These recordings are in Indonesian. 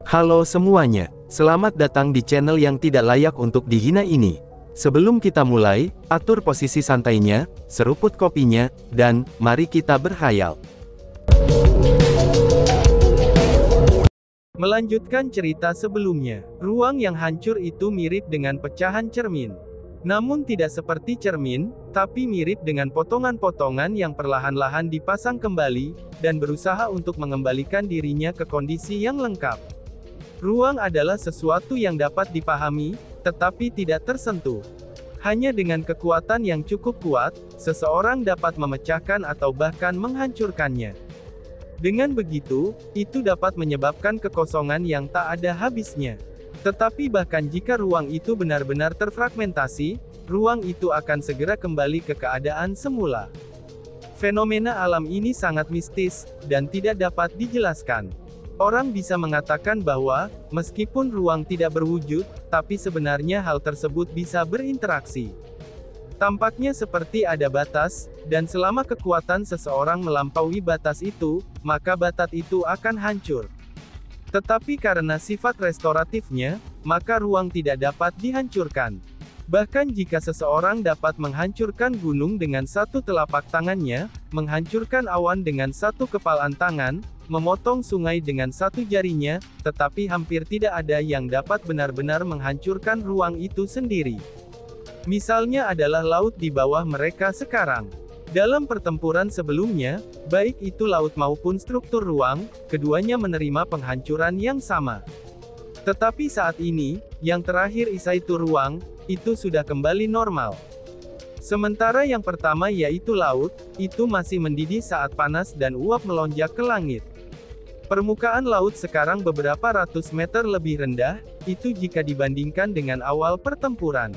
Halo semuanya, selamat datang di channel yang tidak layak untuk dihina ini. Sebelum kita mulai, atur posisi santainya, seruput kopinya, dan mari kita berkhayal. Melanjutkan cerita sebelumnya, ruang yang hancur itu mirip dengan pecahan cermin. Namun tidak seperti cermin, tapi mirip dengan potongan-potongan yang perlahan-lahan dipasang kembali, dan berusaha untuk mengembalikan dirinya ke kondisi yang lengkap. Ruang adalah sesuatu yang dapat dipahami, tetapi tidak tersentuh. Hanya dengan kekuatan yang cukup kuat, seseorang dapat memecahkan atau bahkan menghancurkannya. Dengan begitu, itu dapat menyebabkan kekosongan yang tak ada habisnya. Tetapi bahkan jika ruang itu benar-benar terfragmentasi, ruang itu akan segera kembali ke keadaan semula. Fenomena alam ini sangat mistis, dan tidak dapat dijelaskan. Orang bisa mengatakan bahwa, meskipun ruang tidak berwujud, tapi sebenarnya hal tersebut bisa berinteraksi. Tampaknya seperti ada batas, dan selama kekuatan seseorang melampaui batas itu, maka batas itu akan hancur. Tetapi karena sifat restoratifnya, maka ruang tidak dapat dihancurkan. Bahkan jika seseorang dapat menghancurkan gunung dengan satu telapak tangannya, menghancurkan awan dengan satu kepalan tangan, memotong sungai dengan satu jarinya, tetapi hampir tidak ada yang dapat benar-benar menghancurkan ruang itu sendiri. Misalnya adalah laut di bawah mereka sekarang. Dalam pertempuran sebelumnya, baik itu laut maupun struktur ruang, keduanya menerima penghancuran yang sama. Tetapi saat ini, yang terakhir yaitu ruang, itu sudah kembali normal. Sementara yang pertama yaitu laut, itu masih mendidih saat panas dan uap melonjak ke langit. Permukaan laut sekarang beberapa ratus meter lebih rendah, itu jika dibandingkan dengan awal pertempuran.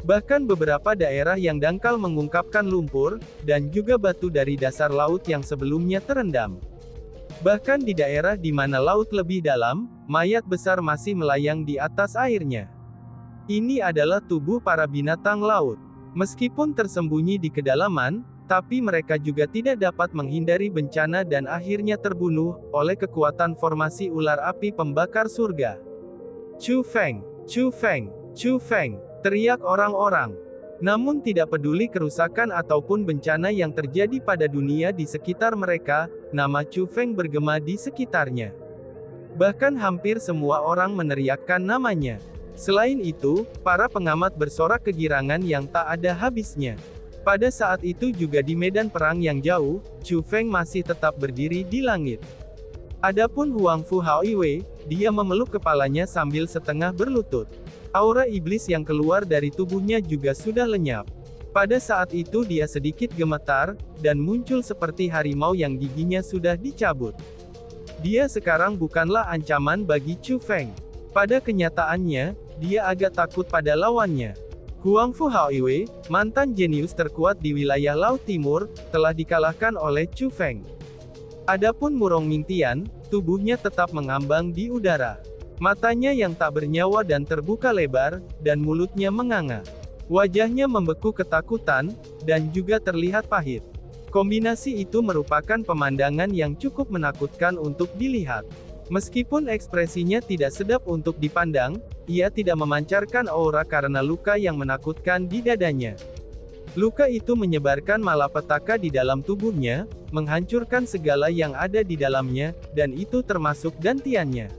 Bahkan beberapa daerah yang dangkal mengungkapkan lumpur, dan juga batu dari dasar laut yang sebelumnya terendam. Bahkan di daerah di mana laut lebih dalam, mayat besar masih melayang di atas airnya. Ini adalah tubuh para binatang laut. Meskipun tersembunyi di kedalaman, tapi mereka juga tidak dapat menghindari bencana dan akhirnya terbunuh oleh kekuatan formasi ular api pembakar surga. Chu Feng, Chu Feng, Chu Feng, teriak orang-orang. Namun tidak peduli kerusakan ataupun bencana yang terjadi pada dunia di sekitar mereka, nama Chu Feng bergema di sekitarnya. Bahkan hampir semua orang meneriakkan namanya. Selain itu, para pengamat bersorak kegirangan yang tak ada habisnya. Pada saat itu juga di medan perang yang jauh, Chu Feng masih tetap berdiri di langit. Adapun Huang Fu Haoiwei, dia memeluk kepalanya sambil setengah berlutut. Aura iblis yang keluar dari tubuhnya juga sudah lenyap. Pada saat itu dia sedikit gemetar, dan muncul seperti harimau yang giginya sudah dicabut. Dia sekarang bukanlah ancaman bagi Chu Feng. Pada kenyataannya, dia agak takut pada lawannya. Huang Fu Haoiwei, mantan jenius terkuat di wilayah Laut Timur, telah dikalahkan oleh Chu Feng. Adapun Murong Mingtian, tubuhnya tetap mengambang di udara. Matanya yang tak bernyawa dan terbuka lebar, dan mulutnya menganga. Wajahnya membeku ketakutan, dan juga terlihat pahit. Kombinasi itu merupakan pemandangan yang cukup menakutkan untuk dilihat. Meskipun ekspresinya tidak sedap untuk dipandang, ia tidak memancarkan aura karena luka yang menakutkan di dadanya. Luka itu menyebarkan malapetaka di dalam tubuhnya, menghancurkan segala yang ada di dalamnya, dan itu termasuk dantiannya.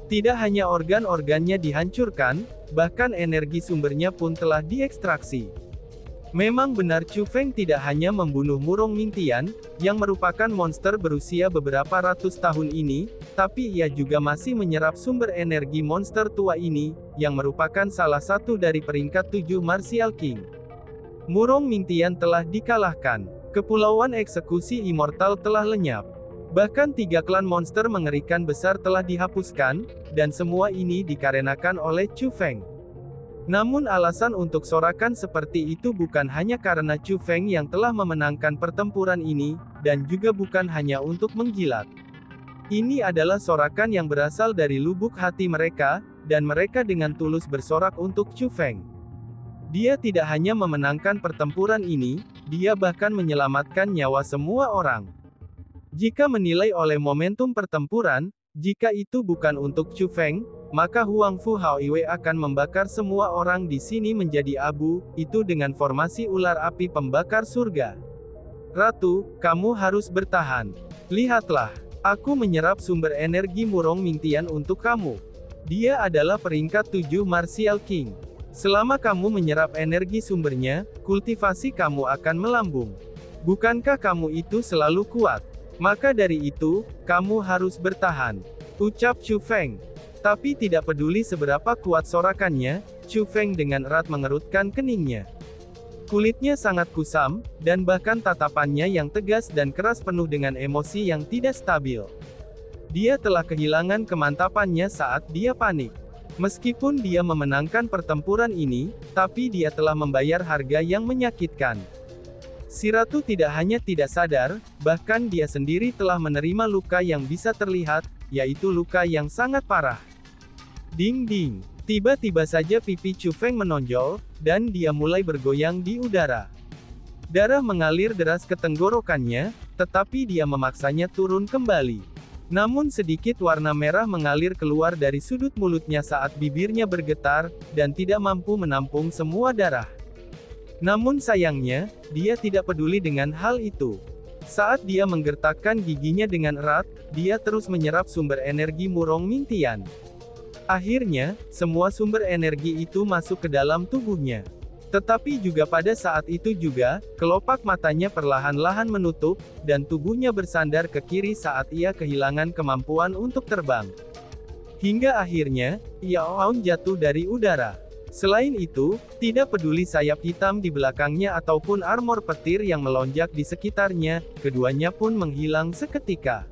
Tidak hanya organ-organnya dihancurkan, bahkan energi sumbernya pun telah diekstraksi. Memang benar Chu Feng tidak hanya membunuh Murong Mingtian, yang merupakan monster berusia beberapa ratus tahun ini, tapi ia juga masih menyerap sumber energi monster tua ini, yang merupakan salah satu dari peringkat 7 Martial King. Murong Mingtian telah dikalahkan. Kepulauan eksekusi immortal telah lenyap. Bahkan 3 klan monster mengerikan besar telah dihapuskan, dan semua ini dikarenakan oleh Chu Feng. Namun alasan untuk sorakan seperti itu bukan hanya karena Chu Feng yang telah memenangkan pertempuran ini, dan juga bukan hanya untuk menjilat. Ini adalah sorakan yang berasal dari lubuk hati mereka, dan mereka dengan tulus bersorak untuk Chu Feng. Dia tidak hanya memenangkan pertempuran ini, dia bahkan menyelamatkan nyawa semua orang. Jika menilai oleh momentum pertempuran, Jika itu bukan untuk Chu Feng, maka Huang Fu Haoiwei akan membakar semua orang di sini menjadi abu, itu dengan formasi ular api pembakar surga. Ratu, kamu harus bertahan. Lihatlah, aku menyerap sumber energi Murong Mingtian untuk kamu. Dia adalah peringkat 7 Martial King. Selama kamu menyerap energi sumbernya, kultivasi kamu akan melambung. Bukankah kamu itu selalu kuat? Maka dari itu, kamu harus bertahan. Ucap Chu Feng. Tapi tidak peduli seberapa kuat sorakannya, Chu Feng dengan erat mengerutkan keningnya. Kulitnya sangat kusam, dan bahkan tatapannya yang tegas dan keras penuh dengan emosi yang tidak stabil. Dia telah kehilangan kemantapannya saat dia panik. Meskipun dia memenangkan pertempuran ini, tapi dia telah membayar harga yang menyakitkan. Si ratu tidak hanya tidak sadar, bahkan dia sendiri telah menerima luka yang bisa terlihat, yaitu luka yang sangat parah. Ding ding. Tiba-tiba saja pipi Chu Feng menonjol, dan dia mulai bergoyang di udara. Darah mengalir deras ke tenggorokannya, tetapi dia memaksanya turun kembali. Namun sedikit warna merah mengalir keluar dari sudut mulutnya saat bibirnya bergetar, dan tidak mampu menampung semua darah. Namun sayangnya, dia tidak peduli dengan hal itu. Saat dia menggertakkan giginya dengan erat, dia terus menyerap sumber energi Murong Mingtian. Akhirnya, semua sumber energi itu masuk ke dalam tubuhnya. Tetapi juga pada saat itu juga, kelopak matanya perlahan-lahan menutup, dan tubuhnya bersandar ke kiri saat ia kehilangan kemampuan untuk terbang. Hingga akhirnya, Yao Aun jatuh dari udara. Selain itu, tidak peduli sayap hitam di belakangnya ataupun armor petir yang melonjak di sekitarnya, keduanya pun menghilang seketika.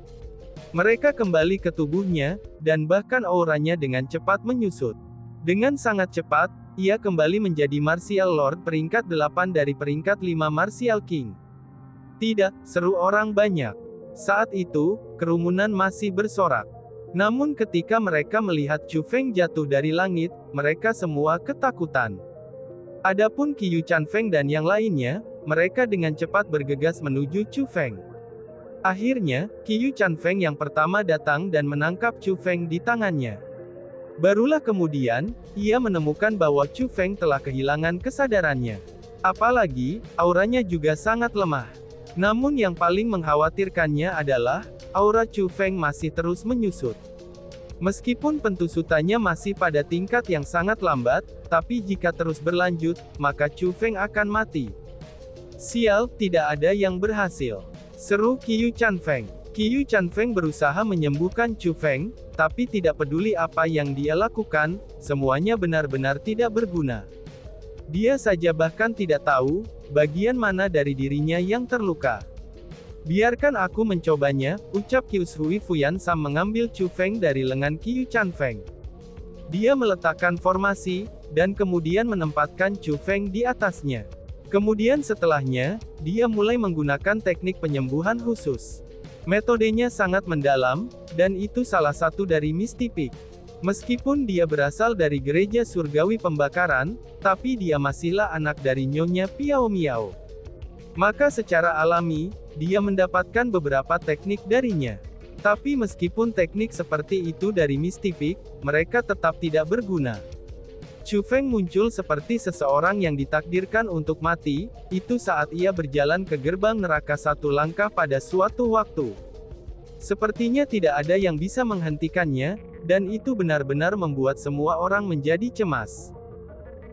Mereka kembali ke tubuhnya, dan bahkan auranya dengan cepat menyusut. Dengan sangat cepat, ia kembali menjadi Martial Lord peringkat 8 dari peringkat 5 Martial King. Tidak, seru orang banyak. Saat itu, kerumunan masih bersorak. Namun ketika mereka melihat Chu Feng jatuh dari langit, mereka semua ketakutan. Adapun Qiyu Chanfeng dan yang lainnya, mereka dengan cepat bergegas menuju Chu Feng. Akhirnya, Qiyu Chanfeng yang pertama datang dan menangkap Chu Feng di tangannya. Barulah kemudian, ia menemukan bahwa Chu Feng telah kehilangan kesadarannya. Apalagi, auranya juga sangat lemah. Namun yang paling mengkhawatirkannya adalah, aura Chu Feng masih terus menyusut. Meskipun pentusutannya masih pada tingkat yang sangat lambat, tapi jika terus berlanjut, maka Chu Feng akan mati. Sial, tidak ada yang berhasil. Seru Qiyu Chanfeng. Qiyu Chanfeng berusaha menyembuhkan Chu Feng, tapi tidak peduli apa yang dia lakukan, semuanya benar-benar tidak berguna. Dia saja bahkan tidak tahu, bagian mana dari dirinya yang terluka. Biarkan aku mencobanya, ucap Qiu Shui Fuyan Sam mengambil Chu Feng dari lengan Qiyu Chanfeng. Dia meletakkan formasi, dan kemudian menempatkan Chu Feng di atasnya. Kemudian setelahnya, dia mulai menggunakan teknik penyembuhan khusus. Metodenya sangat mendalam, dan itu salah satu dari Mistipik. Meskipun dia berasal dari gereja surgawi pembakaran, tapi dia masihlah anak dari Nyonya Piao Miao. Maka secara alami, dia mendapatkan beberapa teknik darinya. Tapi meskipun teknik seperti itu dari Mistipik, mereka tetap tidak berguna. Chu Feng muncul seperti seseorang yang ditakdirkan untuk mati, itu saat ia berjalan ke gerbang neraka satu langkah pada suatu waktu. Sepertinya tidak ada yang bisa menghentikannya, dan itu benar-benar membuat semua orang menjadi cemas.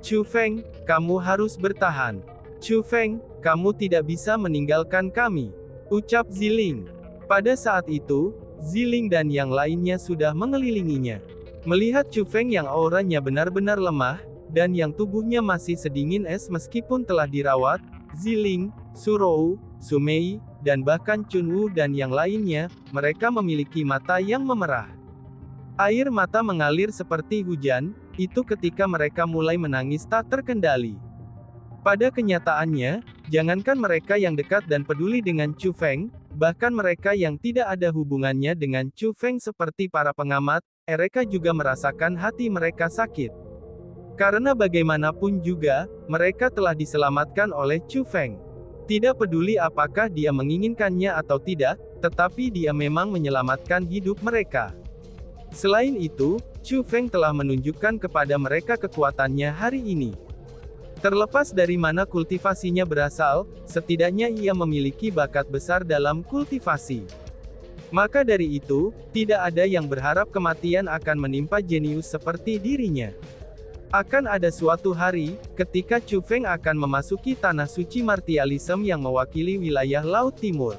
Chu Feng, kamu harus bertahan. Chu Feng, kamu tidak bisa meninggalkan kami. Ucap Ziling. Pada saat itu, Ziling dan yang lainnya sudah mengelilinginya. Melihat Chu Feng yang auranya benar-benar lemah, dan yang tubuhnya masih sedingin es meskipun telah dirawat, Ziling, Surou, Sumei, dan bahkan Chunwu dan yang lainnya, mereka memiliki mata yang memerah. Air mata mengalir seperti hujan, itu ketika mereka mulai menangis tak terkendali. Pada kenyataannya, jangankan mereka yang dekat dan peduli dengan Chu Feng, bahkan mereka yang tidak ada hubungannya dengan Chu Feng seperti para pengamat, mereka juga merasakan hati mereka sakit. Karena bagaimanapun juga, mereka telah diselamatkan oleh Chu Feng. Tidak peduli apakah dia menginginkannya atau tidak, tetapi dia memang menyelamatkan hidup mereka. Selain itu, Chu Feng telah menunjukkan kepada mereka kekuatannya hari ini. Terlepas dari mana kultivasinya berasal, setidaknya ia memiliki bakat besar dalam kultivasi. Maka dari itu, tidak ada yang berharap kematian akan menimpa jenius seperti dirinya. Akan ada suatu hari, ketika Chu Feng akan memasuki tanah suci martialisme yang mewakili wilayah Laut Timur.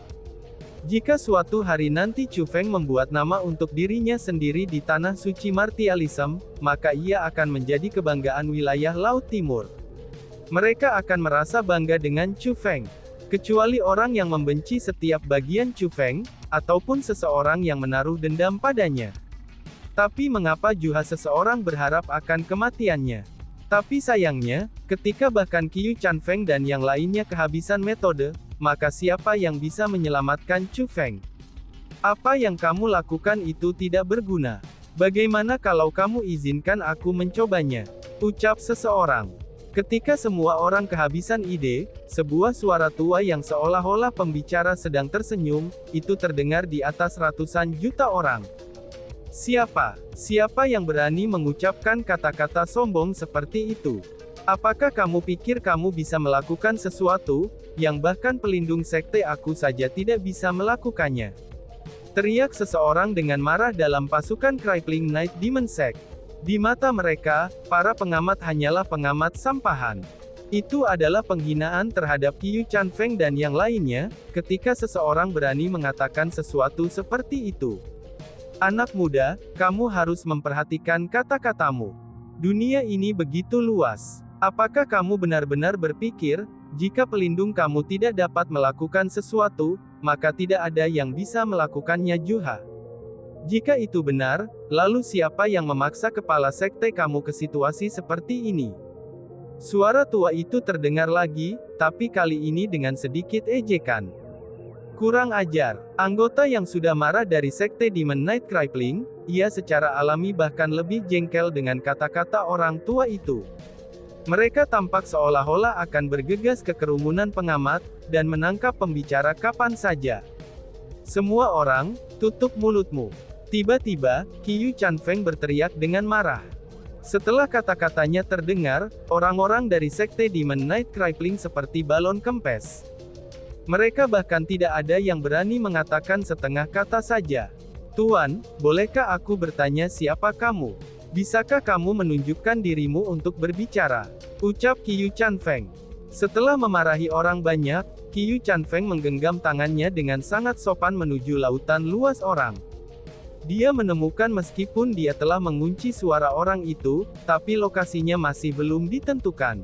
Jika suatu hari nanti Chu Feng membuat nama untuk dirinya sendiri di tanah suci martialisme, maka ia akan menjadi kebanggaan wilayah Laut Timur. Mereka akan merasa bangga dengan Chu Feng. Kecuali orang yang membenci setiap bagian Chu Feng, ataupun seseorang yang menaruh dendam padanya. Tapi mengapa juga seseorang berharap akan kematiannya? Tapi sayangnya, ketika bahkan Qiu Chanfeng dan yang lainnya kehabisan metode, maka siapa yang bisa menyelamatkan Chu Feng? Apa yang kamu lakukan itu tidak berguna. Bagaimana kalau kamu izinkan aku mencobanya? Ucap seseorang. Ketika semua orang kehabisan ide, sebuah suara tua yang seolah-olah pembicara sedang tersenyum, itu terdengar di atas ratusan juta orang. Siapa yang berani mengucapkan kata-kata sombong seperti itu? Apakah kamu pikir kamu bisa melakukan sesuatu, yang bahkan pelindung sekte aku saja tidak bisa melakukannya? Teriak seseorang dengan marah dalam pasukan Crippling Night Demon Sect. Di mata mereka, para pengamat hanyalah pengamat sampahan. Itu adalah penghinaan terhadap Qiu Chanfeng dan yang lainnya, ketika seseorang berani mengatakan sesuatu seperti itu. Anak muda, kamu harus memperhatikan kata-katamu. Dunia ini begitu luas. Apakah kamu benar-benar berpikir, jika pelindung kamu tidak dapat melakukan sesuatu, maka tidak ada yang bisa melakukannya juga? Jika itu benar, lalu siapa yang memaksa kepala sekte kamu ke situasi seperti ini? Suara tua itu terdengar lagi, tapi kali ini dengan sedikit ejekan. Kurang ajar. Anggota yang sudah marah dari sekte Demon Knight Crippling, ia secara alami bahkan lebih jengkel dengan kata-kata orang tua itu. Mereka tampak seolah-olah akan bergegas ke kerumunan pengamat, dan menangkap pembicara kapan saja. Semua orang, tutup mulutmu. Tiba-tiba, Qiu Chanfeng berteriak dengan marah. Setelah kata-katanya terdengar, orang-orang dari sekte Demon Knight Crippling seperti balon kempes. Mereka bahkan tidak ada yang berani mengatakan setengah kata saja. Tuan, bolehkah aku bertanya siapa kamu? Bisakah kamu menunjukkan dirimu untuk berbicara? Ucap Qiu Chanfeng. Setelah memarahi orang banyak, Qiu Chanfeng menggenggam tangannya dengan sangat sopan menuju lautan luas orang. Dia menemukan meskipun dia telah mengunci suara orang itu, tapi lokasinya masih belum ditentukan.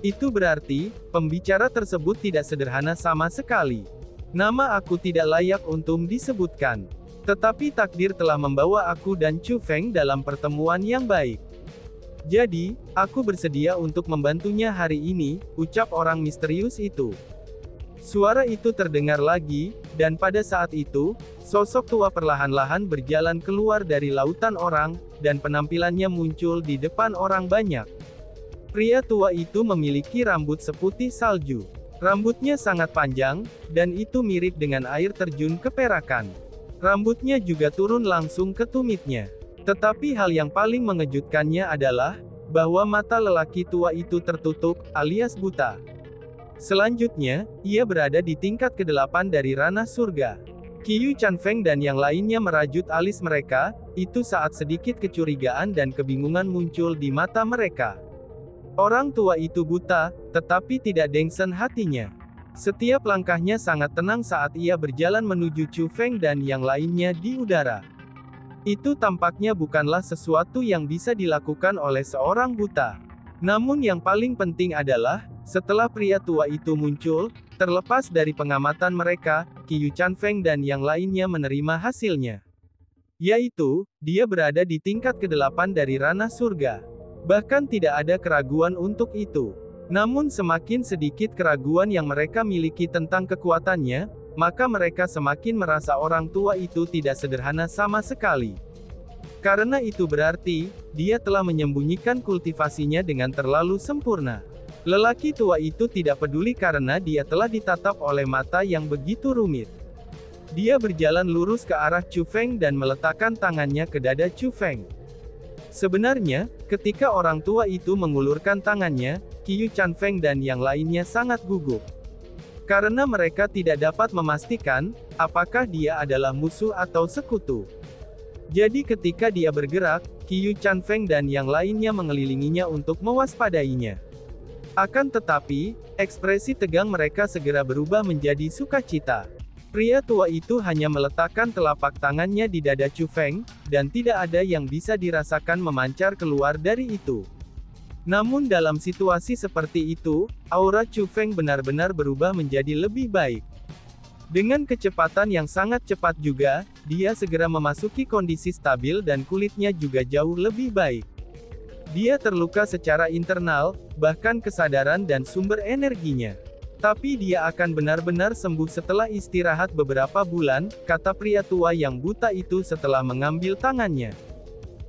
Itu berarti, pembicara tersebut tidak sederhana sama sekali. Nama aku tidak layak untuk disebutkan. Tetapi takdir telah membawa aku dan Chu Feng dalam pertemuan yang baik. Jadi, aku bersedia untuk membantunya hari ini, ucap orang misterius itu. Suara itu terdengar lagi, dan pada saat itu, sosok tua perlahan-lahan berjalan keluar dari lautan orang, dan penampilannya muncul di depan orang banyak. Pria tua itu memiliki rambut seputih salju. Rambutnya sangat panjang, dan itu mirip dengan air terjun keperakan. Rambutnya juga turun langsung ke tumitnya. Tetapi hal yang paling mengejutkannya adalah, bahwa mata lelaki tua itu tertutup, alias buta. Selanjutnya, ia berada di tingkat ke-8 dari ranah surga. Qiu Chanfeng dan yang lainnya merajut alis mereka, itu saat sedikit kecurigaan dan kebingungan muncul di mata mereka. Orang tua itu buta, tetapi tidak dengsen hatinya. Setiap langkahnya sangat tenang saat ia berjalan menuju Chu Feng dan yang lainnya di udara. Itu tampaknya bukanlah sesuatu yang bisa dilakukan oleh seorang buta. Namun yang paling penting adalah, setelah pria tua itu muncul, terlepas dari pengamatan mereka, Qiu Chanfeng dan yang lainnya menerima hasilnya. Yaitu, dia berada di tingkat ke-8 dari ranah surga. Bahkan tidak ada keraguan untuk itu. Namun semakin sedikit keraguan yang mereka miliki tentang kekuatannya, maka mereka semakin merasa orang tua itu tidak sederhana sama sekali. Karena itu berarti, dia telah menyembunyikan kultivasinya dengan terlalu sempurna. Lelaki tua itu tidak peduli karena dia telah ditatap oleh mata yang begitu rumit. Dia berjalan lurus ke arah Chu Feng dan meletakkan tangannya ke dada Chu Feng. Sebenarnya, ketika orang tua itu mengulurkan tangannya, Qiu Chanfeng dan yang lainnya sangat gugup. Karena mereka tidak dapat memastikan, apakah dia adalah musuh atau sekutu. Jadi ketika dia bergerak, Qiu Chanfeng dan yang lainnya mengelilinginya untuk mewaspadainya. Akan tetapi, ekspresi tegang mereka segera berubah menjadi sukacita. Pria tua itu hanya meletakkan telapak tangannya di dada Chu Feng, dan tidak ada yang bisa dirasakan memancar keluar dari itu. Namun dalam situasi seperti itu, aura Chu Feng benar-benar berubah menjadi lebih baik. Dengan kecepatan yang sangat cepat juga, dia segera memasuki kondisi stabil dan kulitnya juga jauh lebih baik. Dia terluka secara internal, bahkan kesadaran dan sumber energinya. Tapi dia akan benar-benar sembuh setelah istirahat beberapa bulan, kata pria tua yang buta itu setelah mengambil tangannya.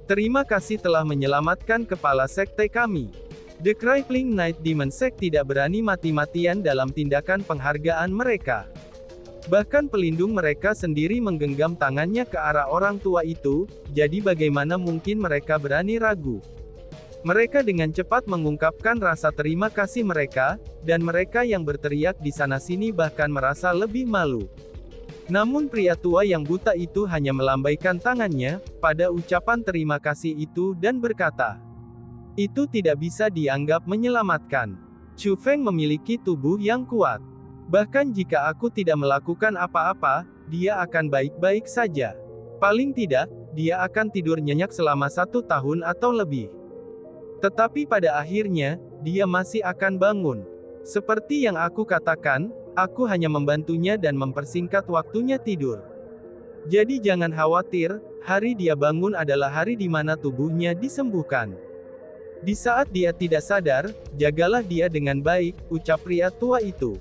Terima kasih telah menyelamatkan kepala sekte kami. The Crippling Night Demon Sect tidak berani mati-matian dalam tindakan penghargaan mereka. Bahkan pelindung mereka sendiri menggenggam tangannya ke arah orang tua itu, jadi bagaimana mungkin mereka berani ragu? Mereka dengan cepat mengungkapkan rasa terima kasih mereka, dan mereka yang berteriak di sana-sini bahkan merasa lebih malu. Namun pria tua yang buta itu hanya melambaikan tangannya, pada ucapan terima kasih itu dan berkata, "Itu tidak bisa dianggap menyelamatkan. Chu Feng memiliki tubuh yang kuat. Bahkan jika aku tidak melakukan apa-apa, dia akan baik-baik saja. Paling tidak, dia akan tidur nyenyak selama 1 tahun atau lebih. Tetapi pada akhirnya, dia masih akan bangun. Seperti yang aku katakan, aku hanya membantunya dan mempersingkat waktunya tidur. Jadi jangan khawatir, hari dia bangun adalah hari di mana tubuhnya disembuhkan. Di saat dia tidak sadar, jagalah dia dengan baik," ucap pria tua itu.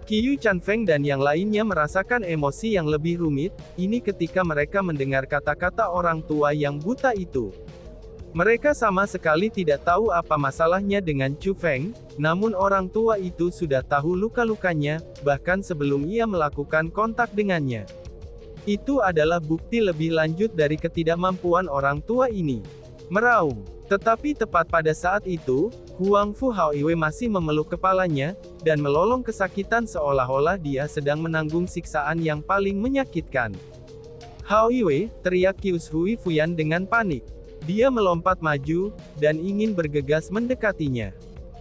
Qiu Chanfeng dan yang lainnya merasakan emosi yang lebih rumit, ini ketika mereka mendengar kata-kata orang tua yang buta itu. Mereka sama sekali tidak tahu apa masalahnya dengan Chu Feng, namun orang tua itu sudah tahu luka-lukanya, bahkan sebelum ia melakukan kontak dengannya. Itu adalah bukti lebih lanjut dari ketidakmampuan orang tua ini. Meraung. Tetapi tepat pada saat itu, Huang Fu Haoiwei masih memeluk kepalanya, dan melolong kesakitan seolah-olah dia sedang menanggung siksaan yang paling menyakitkan. "Haoiwei," teriak Qiu Hui Fuyan dengan panik. Dia melompat maju, dan ingin bergegas mendekatinya.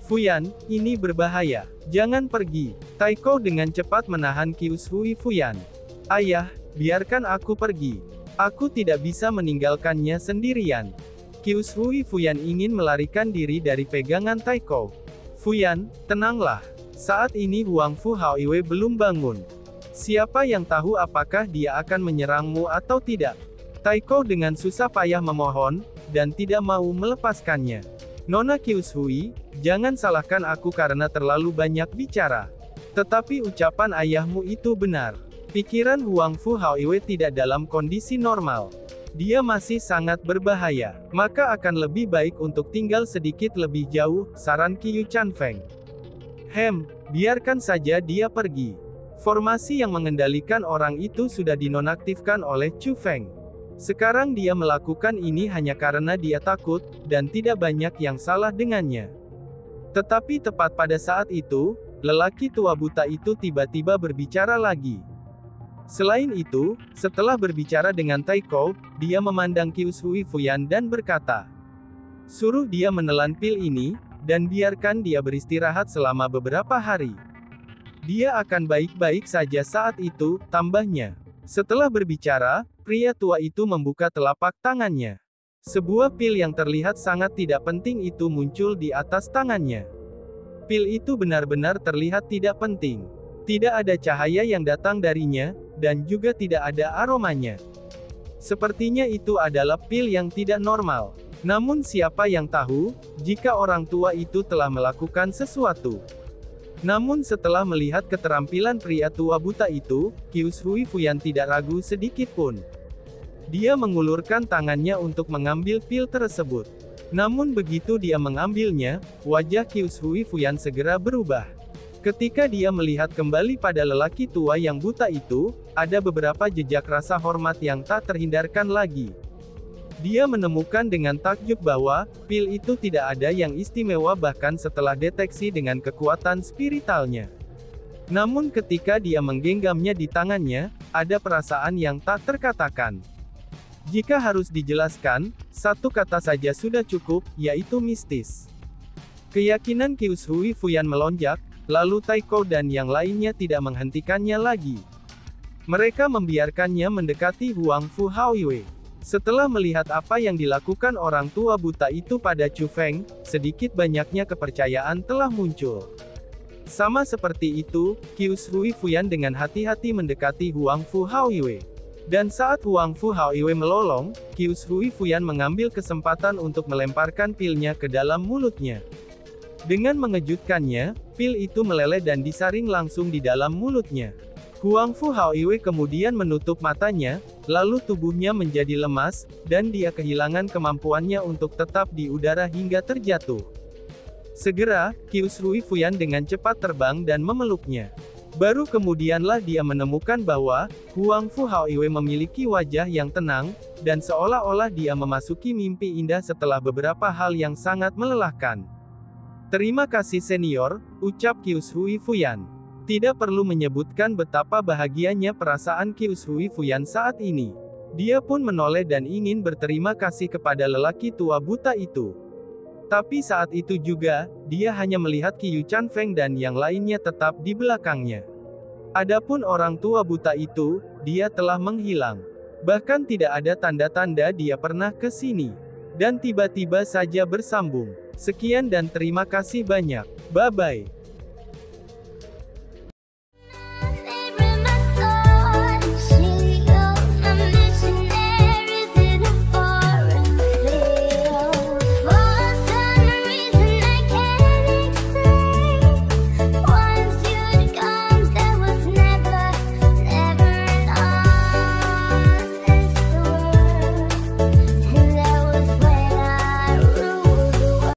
"Fuyan, ini berbahaya. Jangan pergi." Taiko dengan cepat menahan Qiu Hui Fuyan. "Ayah, biarkan aku pergi. Aku tidak bisa meninggalkannya sendirian." Qiu Hui Fuyan ingin melarikan diri dari pegangan Taiko. "Fuyan, tenanglah. Saat ini Huang Fu Haoiwei belum bangun. Siapa yang tahu apakah dia akan menyerangmu atau tidak?" Taiko dengan susah payah memohon, dan tidak mau melepaskannya. "Nona Qiu Hui, jangan salahkan aku karena terlalu banyak bicara. Tetapi ucapan ayahmu itu benar. Pikiran Huang Fu Haoiwei tidak dalam kondisi normal. Dia masih sangat berbahaya. Maka akan lebih baik untuk tinggal sedikit lebih jauh," saran Qiu Chanfeng. Biarkan saja dia pergi." Formasi yang mengendalikan orang itu sudah dinonaktifkan oleh Chu Feng. Sekarang dia melakukan ini hanya karena dia takut, dan tidak banyak yang salah dengannya. Tetapi tepat pada saat itu, lelaki tua buta itu tiba-tiba berbicara lagi. Selain itu, setelah berbicara dengan Taiko, dia memandang Qiu Hui Fuyan dan berkata, "Suruh dia menelan pil ini, dan biarkan dia beristirahat selama beberapa hari. Dia akan baik-baik saja saat itu," tambahnya. Setelah berbicara, pria tua itu membuka telapak tangannya. Sebuah pil yang terlihat sangat tidak penting itu muncul di atas tangannya. Pil itu benar-benar terlihat tidak penting. Tidak ada cahaya yang datang darinya, dan juga tidak ada aromanya. Sepertinya itu adalah pil yang tidak normal. Namun siapa yang tahu, jika orang tua itu telah melakukan sesuatu. Namun setelah melihat keterampilan pria tua buta itu, Qiu Hui Fuyan tidak ragu sedikit pun. Dia mengulurkan tangannya untuk mengambil pil tersebut. Namun begitu dia mengambilnya, wajah Qiu Hui Fuyan segera berubah. Ketika dia melihat kembali pada lelaki tua yang buta itu, ada beberapa jejak rasa hormat yang tak terhindarkan lagi. Dia menemukan dengan takjub bahwa pil itu tidak ada yang istimewa bahkan setelah deteksi dengan kekuatan spiritualnya. Namun ketika dia menggenggamnya di tangannya, ada perasaan yang tak terkatakan. Jika harus dijelaskan, satu kata saja sudah cukup, yaitu mistis. Keyakinan Qiyus Hui Fuyan melonjak, lalu Taiko dan yang lainnya tidak menghentikannya lagi. Mereka membiarkannya mendekati Huang Fu Haoiwei. Setelah melihat apa yang dilakukan orang tua buta itu pada Chu Feng, sedikit banyaknya kepercayaan telah muncul. Sama seperti itu, Qiyus Hui Fuyan dengan hati-hati mendekati Huang Fu Haoiwei. Dan saat Huang Fu Haoiwei melolong, Qiyus Hui Fuyan mengambil kesempatan untuk melemparkan pilnya ke dalam mulutnya. Dengan mengejutkannya, pil itu meleleh dan disaring langsung di dalam mulutnya. Huang Fu Haoiwei kemudian menutup matanya, lalu tubuhnya menjadi lemas, dan dia kehilangan kemampuannya untuk tetap di udara hingga terjatuh. Segera, Qiyus Hui Fuyan dengan cepat terbang dan memeluknya. Baru kemudianlah dia menemukan bahwa Huang Fu Haoiwei memiliki wajah yang tenang, dan seolah-olah dia memasuki mimpi indah setelah beberapa hal yang sangat melelahkan. "Terima kasih senior," ucap Qiyus Hui Fuyan. Tidak perlu menyebutkan betapa bahagianya perasaan Qiyus Hui Fuyan saat ini. Dia pun menoleh dan ingin berterima kasih kepada lelaki tua buta itu. Tapi saat itu juga, dia hanya melihat Qiyu Chan Feng dan yang lainnya tetap di belakangnya. Adapun orang tua buta itu, dia telah menghilang. Bahkan tidak ada tanda-tanda dia pernah ke sini. Dan tiba-tiba saja bersambung. Sekian dan terima kasih banyak. Bye-bye.